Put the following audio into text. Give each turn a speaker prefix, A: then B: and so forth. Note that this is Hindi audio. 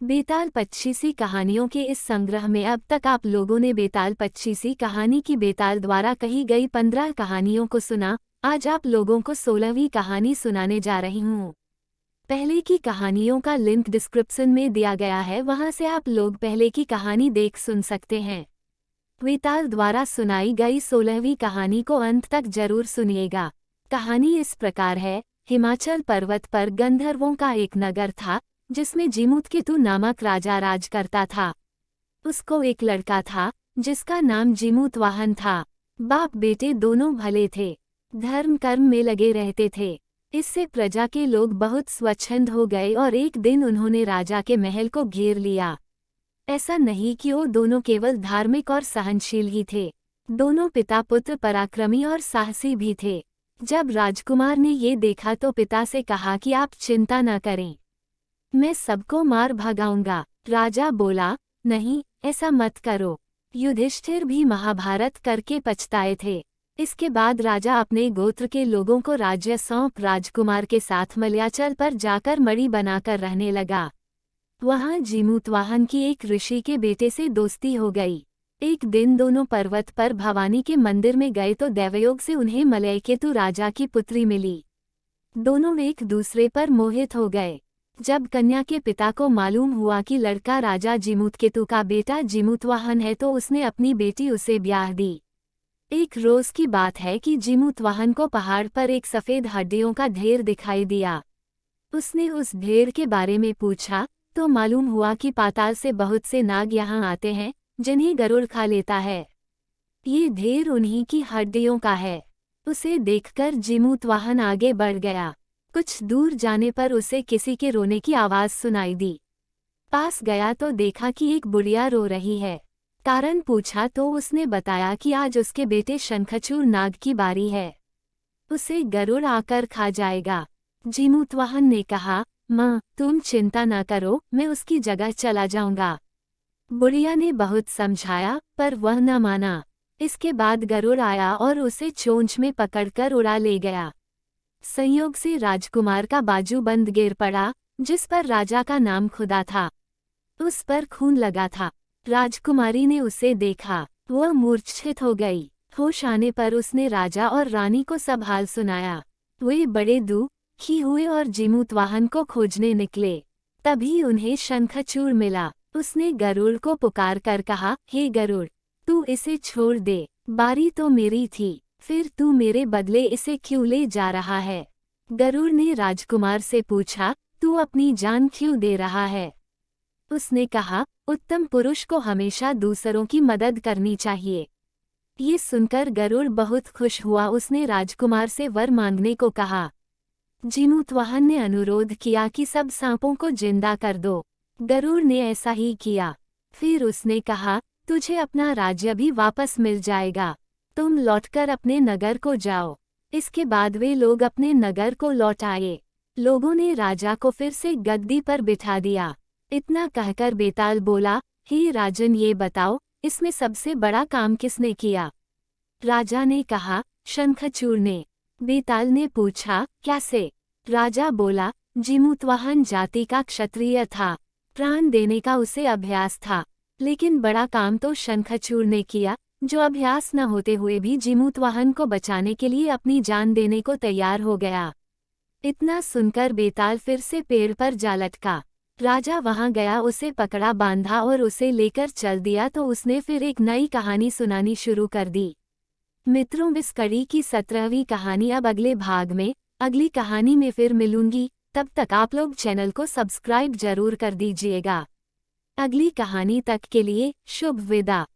A: बेताल पच्चीसी कहानियों के इस संग्रह में अब तक आप लोगों ने बेताल पच्चीसी कहानी की बेताल द्वारा कही गई 15 कहानियों को सुना। आज आप लोगों को 16वीं कहानी सुनाने जा रही हूँ। पहले की कहानियों का लिंक डिस्क्रिप्शन में दिया गया है, वहां से आप लोग पहले की कहानी देख सुन सकते हैं। बेताल द्वारा सुनाई गई 16वीं कहानी को अंत तक जरूर सुनिएगा। कहानी इस प्रकार है। हिमाचल पर्वत पर गंधर्वों का एक नगर था जिसमें जीमूतकेतु नामक राजा राज करता था। उसको एक लड़का था जिसका नाम जीमूतवाहन था। बाप बेटे दोनों भले थे, धर्म कर्म में लगे रहते थे। इससे प्रजा के लोग बहुत स्वच्छंद हो गए और एक दिन उन्होंने राजा के महल को घेर लिया। ऐसा नहीं कि वो दोनों केवल धार्मिक और सहनशील ही थे, दोनों पिता पुत्र पराक्रमी और साहसी भी थे। जब राजकुमार ने ये देखा तो पिता से कहा कि आप चिंता न करें, मैं सबको मार भगाऊंगा। राजा बोला, नहीं, ऐसा मत करो। युधिष्ठिर भी महाभारत करके पछताए थे। इसके बाद राजा अपने गोत्र के लोगों को राज्य सौंप राजकुमार के साथ मलयाचल पर जाकर मणि बनाकर रहने लगा। वहां जीमूतवाहन की एक ऋषि के बेटे से दोस्ती हो गई। एक दिन दोनों पर्वत पर भवानी के मंदिर में गए तो दैवयोग से उन्हें मलयकेतु राजा की पुत्री मिली। दोनों एक दूसरे पर मोहित हो गए। जब कन्या के पिता को मालूम हुआ कि लड़का राजा जीमूतकेतु का बेटा जीमूतवाहन है तो उसने अपनी बेटी उसे ब्याह दी। एक रोज की बात है कि जीमूतवाहन को पहाड़ पर एक सफेद हड्डियों का ढेर दिखाई दिया। उसने उस ढेर के बारे में पूछा तो मालूम हुआ कि पाताल से बहुत से नाग यहाँ आते हैं जिन्हें गरुड़ खा लेता है। ये ढेर उन्हीं की हड्डियों का है। उसे देखकर जीमूतवाहन आगे बढ़ गया। कुछ दूर जाने पर उसे किसी के रोने की आवाज सुनाई दी। पास गया तो देखा कि एक बुढ़िया रो रही है। कारण पूछा तो उसने बताया कि आज उसके बेटे शंखचूड़ नाग की बारी है, उसे गरुड़ आकर खा जाएगा। जीमूतवाहन ने कहा, माँ तुम चिंता न करो, मैं उसकी जगह चला जाऊंगा। बुढ़िया ने बहुत समझाया पर वह न माना। इसके बाद गरुड़ आया और उसे चोंच में पकड़कर उड़ा ले गया। संयोग से राजकुमार का बाजूबंद गिर पड़ा जिस पर राजा का नाम खुदा था। उस पर खून लगा था। राजकुमारी ने उसे देखा, वह मूर्छित हो गई। होश आने पर उसने राजा और रानी को सब हाल सुनाया। वे बड़े दुखी हुए और जीमूतवाहन को खोजने निकले। तभी उन्हें शंखचूड़ मिला। उसने गरुड़ को पुकार कर कहा, हे गरुड़, तू इसे छोड़ दे, बारी तो मेरी थी, फिर तू मेरे बदले इसे क्यों ले जा रहा है? गरुड़ ने राजकुमार से पूछा, तू अपनी जान क्यों दे रहा है? उसने कहा, उत्तम पुरुष को हमेशा दूसरों की मदद करनी चाहिए। ये सुनकर गरुड़ बहुत खुश हुआ। उसने राजकुमार से वर मांगने को कहा। जीमूतवाहन ने अनुरोध किया कि सब सांपों को जिंदा कर दो। गरुड़ ने ऐसा ही किया। फिर उसने कहा, तुझे अपना राज्य भी वापस मिल जाएगा, तुम लौटकर अपने नगर को जाओ। इसके बाद वे लोग अपने नगर को लौट आए। लोगों ने राजा को फिर से गद्दी पर बिठा दिया। इतना कहकर बेताल बोला, हे राजन, ये बताओ, इसमें सबसे बड़ा काम किसने किया? राजा ने कहा, शंखचूड़ ने। बेताल ने पूछा, कैसे? राजा बोला, जीमूतवाहन जाति का क्षत्रिय था, प्राण देने का उसे अभ्यास था, लेकिन बड़ा काम तो शंखचूड़ ने किया, जो अभ्यास न होते हुए भी जीमूतवाहन को बचाने के लिए अपनी जान देने को तैयार हो गया। इतना सुनकर बेताल फिर से पेड़ पर जा लटका। राजा वहां गया, उसे पकड़ा, बांधा और उसे लेकर चल दिया तो उसने फिर एक नई कहानी सुनानी शुरू कर दी। मित्रों, इस कड़ी की 17वीं कहानी अब अगले भाग में, अगली कहानी में फिर मिलूंगी। तब तक आप लोग चैनल को सब्सक्राइब जरूर कर दीजिएगा। अगली कहानी तक के लिए शुभ विदा।